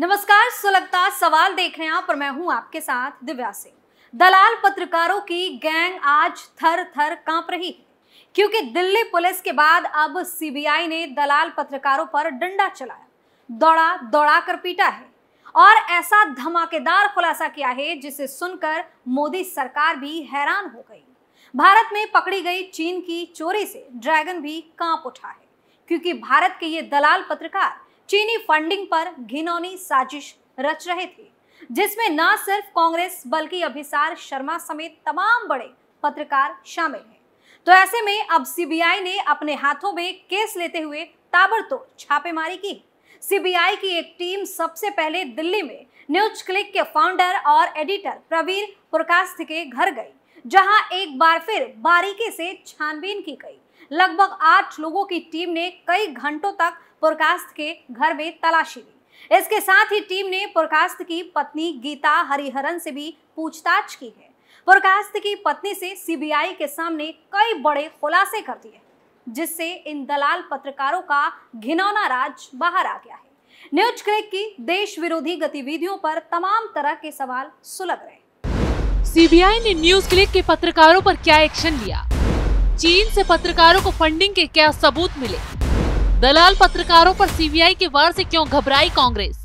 नमस्कार, सुलगता सवाल देख रहे हैं आप और मैं हूं आपके साथ दिव्या सिंह। दलाल पत्रकारों की गैंग आज थर थर कांप रही है क्योंकि दिल्ली पुलिस के बाद अब सीबीआई ने दलाल पत्रकारों पर डंडा चलाया, दौड़ा दौड़ा कर पीटा है और ऐसा धमाकेदार खुलासा किया है जिसे सुनकर मोदी सरकार भी हैरान हो गई। भारत में पकड़ी गई चीन की चोरी से ड्रैगन भी कांप उठा है क्योंकि भारत के ये दलाल पत्रकार चीनी फंडिंग पर घिनौनी साजिश रच रहे थे, जिसमें न सिर्फ कांग्रेस बल्कि अभिसार शर्मा समेत तमाम बड़े पत्रकार शामिल हैं। तो ऐसे में अब सीबीआई ने अपने हाथों में केस लेते हुए ताबड़तोड़ छापेमारी की। सीबीआई की एक टीम सबसे पहले दिल्ली में न्यूज क्लिक के फाउंडर और एडिटर प्रवीर पुरकास्त के घर गई, जहां एक बार फिर बारीकी से छानबीन की गई। लगभग 8 लोगों की टीम ने कई घंटों तक पुरकास्त के घर में तलाशी ली। इसके साथ ही टीम ने पुरकास्त की पत्नी गीता हरिहरन से भी पूछताछ की है। पुरकास्त की पत्नी से सीबीआई के सामने कई बड़े खुलासे कर दिए, जिससे इन दलाल पत्रकारों का घिनौना राज बाहर आ गया है। न्यूज क्लिक की देश विरोधी गतिविधियों पर तमाम तरह के सवाल सुलग रहे। सीबीआई ने न्यूज क्लिक के पत्रकारों पर क्या एक्शन लिया? चीन से पत्रकारों को फंडिंग के क्या सबूत मिले? दलाल पत्रकारों पर सीबीआई के वार से क्यों घबराई कांग्रेस?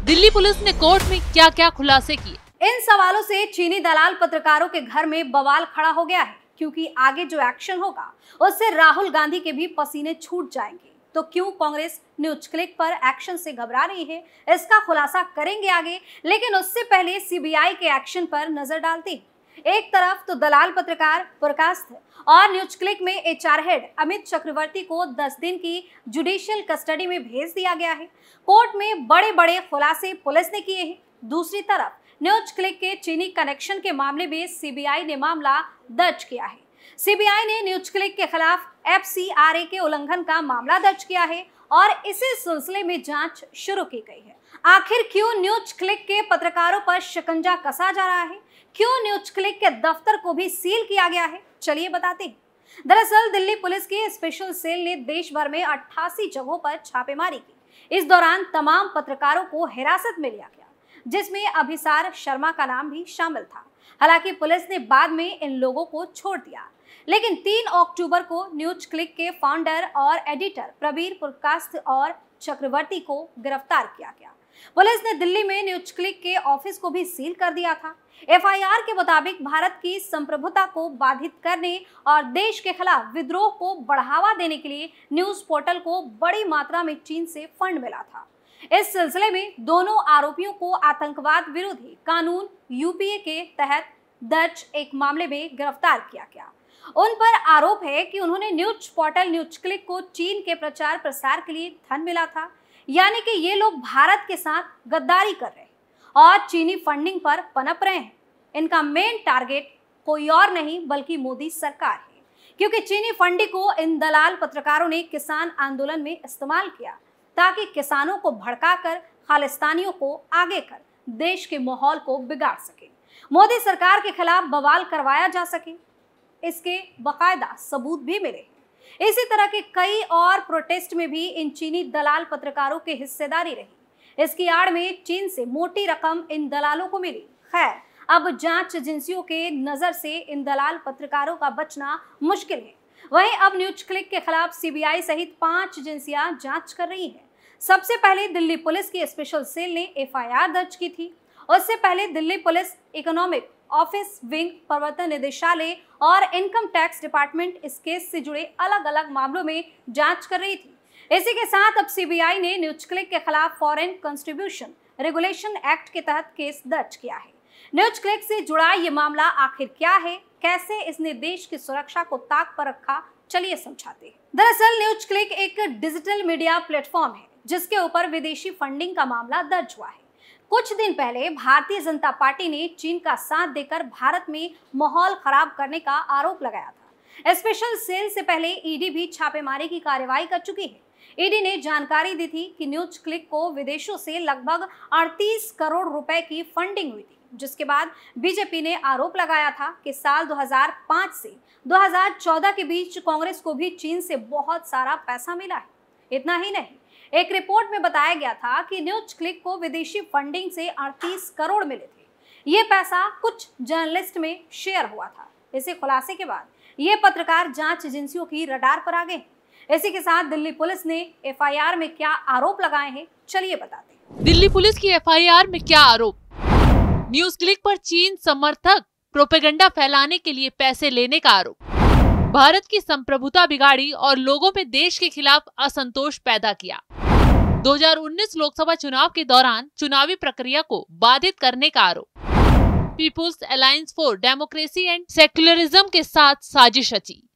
दिल्ली पुलिस ने कोर्ट में क्या क्या खुलासे किए? इन सवालों से चीनी दलाल पत्रकारों के घर में बवाल खड़ा हो गया है, क्योंकि आगे जो एक्शन होगा उससे राहुल गांधी के भी पसीने छूट जाएंगे। तो क्यों कांग्रेस न्यूज क्लिक पर एक्शन से घबरा रही है, इसका खुलासा करेंगे आगे, लेकिन उससे पहले सीबीआई के एक्शन पर नजर डालते हैं। एक तरफ तो दलाल पत्रकार पुरकास्त और न्यूज क्लिक में एचआर हेड अमित चक्रवर्ती को 10 दिन की जुडिशियल कस्टडी में भेज दिया गया है। कोर्ट में बड़े बड़े खुलासे पुलिस ने किए हैं। दूसरी तरफ न्यूज क्लिक के चीनी कनेक्शन के मामले में सीबीआई ने मामला दर्ज किया है। सीबीआई ने न्यूज क्लिक के खिलाफ एफसीआरए के उल्लंघन का मामला दर्ज किया है और इसी सिलसिले में जांच शुरू की गई है। आखिर क्यों न्यूज क्लिक के पत्रकारों पर शिकंजा कसा जा रहा है? क्यों न्यूज क्लिक के दफ्तर को भी सील किया गया है? चलिए बताते हैं। दरअसल दिल्ली पुलिस की स्पेशल सेल ने देश भर में 88 जगहों पर छापेमारी की। इस दौरान तमाम पत्रकारों को हिरासत में लिया गया, जिसमें अभिसार शर्मा का नाम भी शामिल था। हालांकि पुलिस ने बाद में इन लोगों को छोड़ दिया, लेकिन 3 अक्टूबर को न्यूज क्लिक के फाउंडर और एडिटर प्रवीर पुरकास्त और चक्रवर्ती को गिरफ्तार किया गया। पुलिस ने दिल्ली में न्यूज क्लिक के ऑफिस को भी सील कर दिया था। एफआईआर के मुताबिक भारत की संप्रभुता को बाधित करने और देश के खिलाफ विद्रोह को बढ़ावा देने के लिए न्यूज पोर्टल को बड़ी मात्रा में चीन से फंड मिला था। इस सिलसिले में दोनों आरोपियों को आतंकवाद विरोधी कानून यूपीए के तहत दर्ज एक मामले में गिरफ्तार किया गया। उन पर आरोप है कि उन्होंने न्यूज पोर्टल न्यूज क्लिक को चीन के प्रचार प्रसार के लिए धन मिला था, यानी कि ये लोग भारत के साथ गद्दारी कर रहे हैं और चीनी फंडिंग पर पनप रहे हैं। इनका मेन टारगेट कोई और नहीं बल्कि मोदी सरकार है, क्योंकि चीनी फंडिंग को इन दलाल पत्रकारों ने किसान आंदोलन में इस्तेमाल किया ताकि किसानों को भड़काकर खालिस्तानियों को आगे कर देश के माहौल को बिगाड़ सके, मोदी सरकार के खिलाफ बवाल करवाया जा सके। इसके बाकायदा सबूत भी मिले। इसी तरह के कई और प्रोटेस्ट में भी इन चीनी दलाल पत्रकारों की हिस्सेदारी रही। इसकी आड़ में चीन से मोटी रकम इन दलालों को मिली। खैर, अब जांच एजेंसियों के नजर से इन दलाल पत्रकारों का बचना मुश्किल है। वहीं अब न्यूज क्लिक के खिलाफ सीबीआई सहित 5 एजेंसियां जांच कर रही हैं। सबसे पहले दिल्ली पुलिस की स्पेशल सेल ने एफआईआर दर्ज की थी। उससे पहले Delhi police economic office wing, प्रवर्तन निदेशालय और इनकम टैक्स डिपार्टमेंट इस केस से जुड़े अलग अलग मामलों में जांच कर रही थी। इसी के साथ अब सीबीआई ने न्यूज क्लिक के खिलाफ फॉरेन कंट्रीब्यूशन रेगुलेशन एक्ट के तहत केस दर्ज किया है। न्यूज क्लिक से जुड़ा ये मामला आखिर क्या है, कैसे इसने देश की सुरक्षा को ताक पर रखा, चलिए समझाते हैं। दरअसल न्यूज क्लिक एक डिजिटल मीडिया प्लेटफॉर्म है जिसके ऊपर विदेशी फंडिंग का मामला दर्ज हुआ है। कुछ दिन पहले भारतीय जनता पार्टी ने चीन का साथ देकर भारत में माहौल खराब करने का आरोप लगाया था। स्पेशल सेल से पहले ईडी भी छापेमारी की कार्रवाई कर चुकी है। ईडी ने जानकारी दी थी कि न्यूज क्लिक को विदेशों से लगभग 38 करोड़ रुपए की फंडिंग हुई थी, जिसके बाद बीजेपी ने आरोप लगाया था कि साल 2005 से 2014 के बीच कांग्रेस को भी चीन से बहुत सारा पैसा मिला है। इतना ही नहीं, एक रिपोर्ट में बताया गया था कि न्यूज क्लिक को विदेशी फंडिंग से 38 करोड़ मिले थे। ये पैसा कुछ जर्नलिस्ट में शेयर हुआ था। इसी खुलासे के बाद ये पत्रकार जांच एजेंसियों की रडार पर आ गए। इसी के साथ दिल्ली पुलिस ने एफआईआर में क्या आरोप लगाए हैं, चलिए बताते हैं। दिल्ली पुलिस की एफआईआर में क्या आरोप? न्यूज क्लिक पर चीन समर्थक प्रोपेगेंडा फैलाने के लिए पैसे लेने का आरोप, भारत की संप्रभुता बिगाड़ी और लोगों में देश के खिलाफ असंतोष पैदा किया, 2019 लोकसभा चुनाव के दौरान चुनावी प्रक्रिया को बाधित करने का आरोप, people's alliance for democracy and secularism के साथ साजिश रची,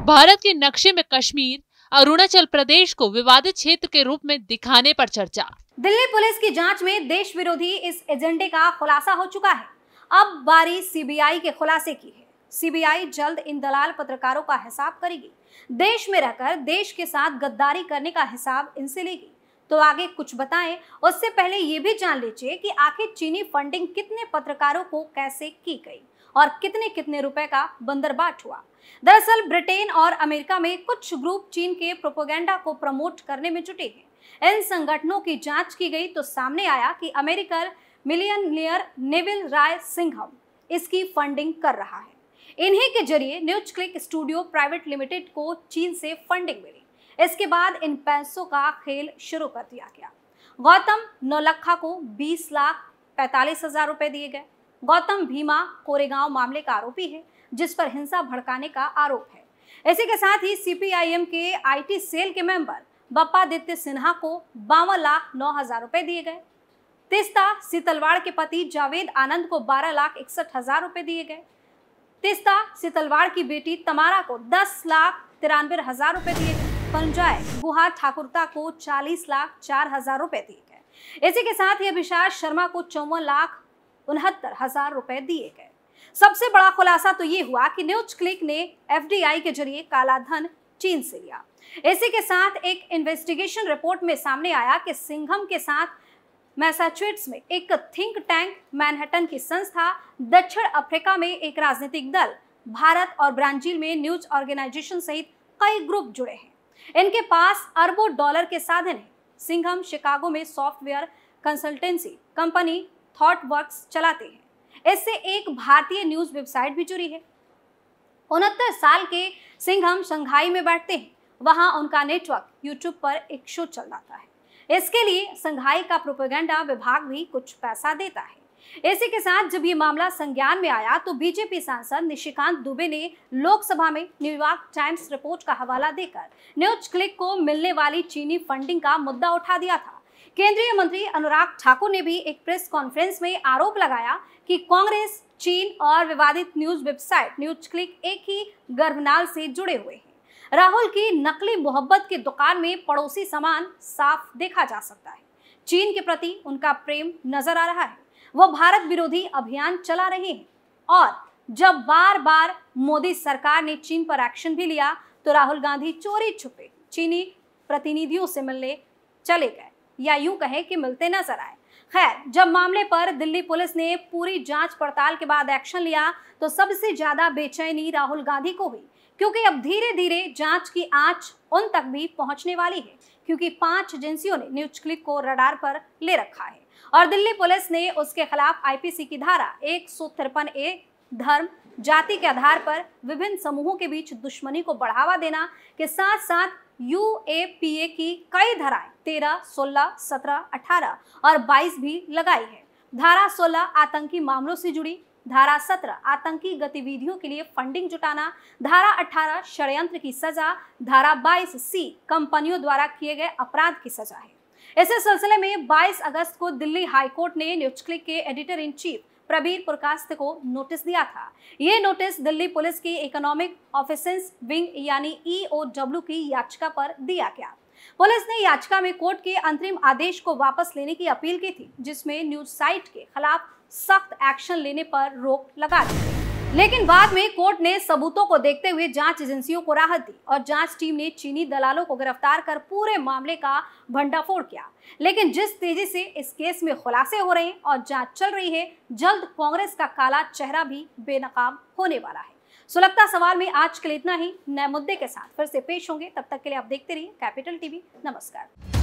भारत के नक्शे में कश्मीर, अरुणाचल प्रदेश को विवादित क्षेत्र के रूप में दिखाने पर चर्चा। दिल्ली पुलिस की जांच में देश विरोधी इस एजेंडे का खुलासा हो चुका है। अब बारी सीबीआई के खुलासे की है। सीबीआई जल्द इन दलाल पत्रकारों का हिसाब करेगी। देश में रहकर देश के साथ गद्दारी करने का हिसाब इनसे लेगी। तो आगे कुछ बताएं, उससे पहले ये भी जान लीजिए कि आखिर चीनी फंडिंग कितने पत्रकारों को कैसे की गई और कितने कितने रुपए का बंदरबाट हुआ। दरअसल ब्रिटेन और अमेरिका में कुछ ग्रुप चीन के प्रोपेगेंडा को प्रमोट करने में जुटे हैं। इन संगठनों की जांच की गई तो सामने आया कि अमेरिकन मिलियनियर नेविल राय सिंघम इसकी फंडिंग कर रहा है। इन्हीं के जरिए news click studio private limited को चीन से फंडिंग मिली। इसके बाद इन पैसों का खेल शुरू कर दिया गया। गौतम नौलखा को 20,45,000 रुपए दिए गए। गौतम भीमा कोरेगांव मामले का आरोपी है, जिस पर हिंसा भड़काने का आरोप है। इसी के साथ ही सीपीआईएम के आईटी सेल के मेंबर बप्पादित्य सिन्हा को 52,09,000 रुपए दिए गए। तिस्ता सीतलवाड़ के पति जावेद आनंद को 12,61,000 रुपए दिए गए। तिस्ता सीतलवाड़ की बेटी तमारा को 10,93,000 रुपए दिए गए। पंजाय गुहा ठाकुरता को 40,04,000 रुपए दिए गए। इसी के साथ ही अभिषाक शर्मा को 54,69,000 रुपए दिए गए। सबसे बड़ा खुलासा तो ये हुआ कि न्यूज क्लिक ने एफडीआई के जरिए काला धन चीन से लिया। इसी के साथ एक इन्वेस्टिगेशन रिपोर्ट में सामने आया कि सिंघम के साथ मैसाचुसेट्स में एक थिंक टैंक, मैनहट्टन की संस्था, दक्षिण अफ्रीका में एक राजनीतिक दल, भारत और ब्राजील में न्यूज ऑर्गेनाइजेशन सहित कई ग्रुप जुड़े हैं। इनके पास अरबों डॉलर के साधन हैं। सिंघम शिकागो में सॉफ्टवेयर कंसल्टेंसी कंपनी थॉटवर्क्स चलाते हैं। इससे एक भारतीय न्यूज वेबसाइट भी जुड़ी है। 69 साल के सिंघम शंघाई में बैठते हैं। वहां उनका नेटवर्क यूट्यूब पर एक शो चल रहा है। इसके लिए शंघाई का प्रोपेगेंडा विभाग भी कुछ पैसा देता है। इसी के साथ जब ये मामला संज्ञान में आया तो बीजेपी सांसद निशिकांत दुबे ने लोकसभा में न्यूयॉर्क टाइम्स रिपोर्ट का हवाला देकर न्यूज क्लिक को मिलने वाली चीनी फंडिंग का मुद्दा उठा दिया था। केंद्रीय मंत्री अनुराग ठाकुर ने भी एक प्रेस कॉन्फ्रेंस में आरोप लगाया कि कांग्रेस, चीन और विवादित न्यूज वेबसाइट न्यूज क्लिक एक ही गर्भनाल से जुड़े हुए हैं। राहुल की नकली मोहब्बत की दुकान में पड़ोसी सामान साफ देखा जा सकता है। चीन के प्रति उनका प्रेम नजर आ रहा है। वो भारत विरोधी अभियान चला रहे हैं और जब बार बार मोदी सरकार ने चीन पर एक्शन भी लिया तो राहुल गांधी चोरी छुपे चीनी प्रतिनिधियों से मिलने चले गए, या यूं कहें कि मिलते नजर आए। खैर, जब मामले पर दिल्ली पुलिस ने पूरी जांच पड़ताल के बाद एक्शन लिया तो सबसे ज्यादा बेचैनी राहुल गांधी को हुई, क्योंकि अब धीरे धीरे जांच की आंच उन तक भी पहुंचने वाली है, क्योंकि 5 एजेंसियों ने न्यूज क्लिक को रडार पर ले रखा है और दिल्ली पुलिस ने उसके खिलाफ आईपीसी की धारा 153A धर्म, जाति के आधार पर विभिन्न समूहों के बीच दुश्मनी को बढ़ावा देना के साथ साथ यूएपीए की कई धाराएं 13, 16, 17, 18 और 22 भी लगाई है। धारा 16 आतंकी मामलों से जुड़ी, धारा 17 आतंकी गतिविधियों के लिए फंडिंग जुटाना, धारा 18 षड्यंत्र की सजा, धारा 22C कंपनियों द्वारा किए गए अपराध की सजा है। इसी सिलसिले में 22 अगस्त को दिल्ली हाईकोर्ट ने न्यूज क्लिक के एडिटर इन चीफ प्रबीर पुरकास्त को नोटिस दिया था। ये नोटिस दिल्ली पुलिस की इकोनॉमिक ऑफेंसेस विंग यानी EOW की याचिका पर दिया गया। पुलिस ने याचिका में कोर्ट के अंतरिम आदेश को वापस लेने की अपील की थी, जिसमें न्यूज साइट के खिलाफ सख्त एक्शन लेने पर रोक लगा दी। लेकिन बाद में कोर्ट ने सबूतों को देखते हुए जांच एजेंसियों को राहत दी और जांच टीम ने चीनी दलालों को गिरफ्तार कर पूरे मामले का भंडाफोड़ किया। लेकिन जिस तेजी से इस केस में खुलासे हो रहे हैं और जांच चल रही है, जल्द कांग्रेस का काला चेहरा भी बेनकाब होने वाला है। सुलगता सवाल में आज के लिए इतना ही। नए मुद्दे के साथ फिर से पेश होंगे, तब तक के लिए आप देखते रहिए कैपिटल टीवी। नमस्कार।